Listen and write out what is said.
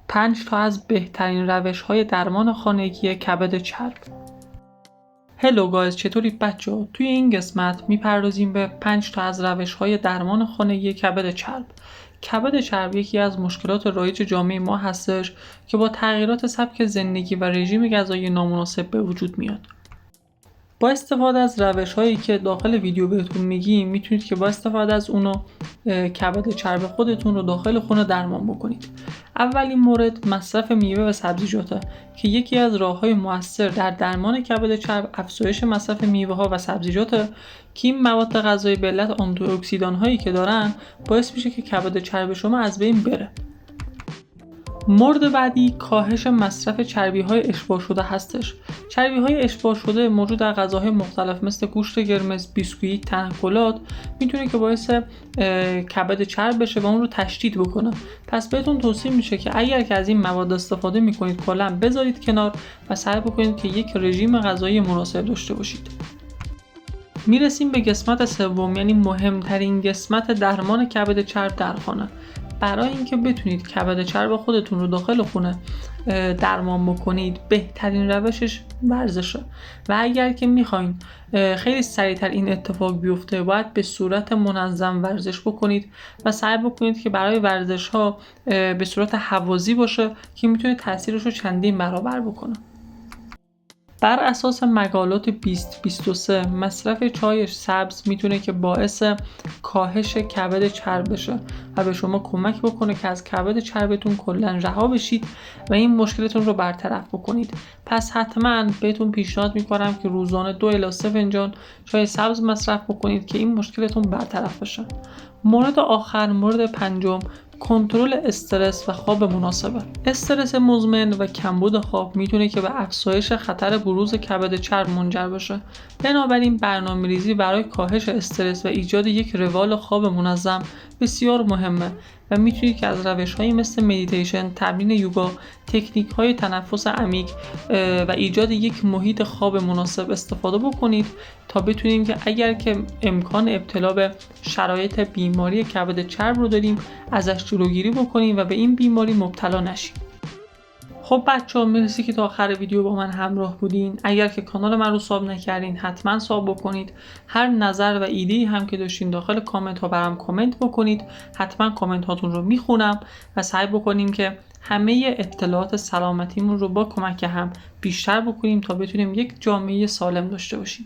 5 تا از بهترین روش‌های درمان خانگی کبد چرب. هلو گایز، چطوری بچه‌ها؟ توی این قسمت میپردازیم به 5 تا از روش‌های درمان خانگی کبد چرب. کبد چرب یکی از مشکلات رایج جامعه ما هستش که با تغییرات سبک زندگی و رژیم غذایی نامناسب به وجود میاد. با استفاده از روش‌هایی که داخل ویدیو بهتون میگیم میتونید که با استفاده از اونو کبد چرب خودتون رو داخل خونه درمان بکنید. اولین مورد مصرف میوه و سبزیجاته که یکی از راه‌های مؤثر در درمان کبد چرب افزایش مصرف میوه‌ها و سبزیجاته که این مواد غذایی به علت آنتی‌اکسیدان‌هایی که دارن باعث میشه که کبد چرب شما از بین بره. مورد بعدی کاهش مصرف چربی‌های اشباع شده هستش. چربی‌های اشباع شده موجود در غذاهای مختلف مثل گوشت قرمز، بیسکویت، تنقلات میتونه که باعث کبد چرب بشه و اون رو تشدید بکنه. پس بهتون توصیه میشه که اگر که از این مواد استفاده میکنید کلاً بذارید کنار و سعی بکنید که یک رژیم غذایی مناسب داشته باشید. میرسیم به قسمت سوم، یعنی مهمترین قسمت درمان کبد چرب در خانه. برای اینکه بتونید کبد چرب خودتون رو داخل خونه درمان بکنید بهترین روشش ورزشه و اگر که میخواین خیلی سریعتر این اتفاق بیفته باید به صورت منظم ورزش بکنید و سعی بکنید که برای ورزش ها به صورت هوازی باشه که میتونه تاثیرش رو چندین برابر بکنه. بر اساس مقالات 2023 مصرف چای سبز میتونه که باعث کاهش کبد چرب بشه و به شما کمک بکنه که از کبد چربتون کلا رها بشید و این مشکلتون رو برطرف بکنید. پس حتما بهتون پیشنهاد میکنم که روزانه 2 الی 3 فنجان چای سبز مصرف بکنید که این مشکلتون برطرف بشه. مورد آخر، مورد پنجم، کنترل استرس و خواب مناسبه. استرس مزمن و کمبود خواب میتونه که به افزایش خطر بروز کبد چرب منجر بشه. بنابراین برنامه‌ریزی برای کاهش استرس و ایجاد یک روال خواب منظم بسیار مهمه و میتونید که از روش‌هایی مثل مدیتیشن، تمرین یوگا، تکنیک‌های تنفس عمیق و ایجاد یک محیط خواب مناسب استفاده بکنید تا بتونیم که اگر که امکان ابتلا به شرایط بیماری کبد چرب رو داریم ازش جلوگیری بکنیم و به این بیماری مبتلا نشیم. خب بچه‌ها، مرسی که تا آخر ویدیو با من همراه بودین. اگر که کانال من رو ساب نکردین حتما ساب بکنید. هر نظر و ایده‌ای هم که داشتین داخل کامنت ها برام کامنت بکنید. حتما کامنت هاتون رو میخونم و سعی بکنیم که همه اطلاعات سلامتیمون رو با کمک هم بیشتر بکنیم تا بتونیم یک جامعه سالم داشته باشیم.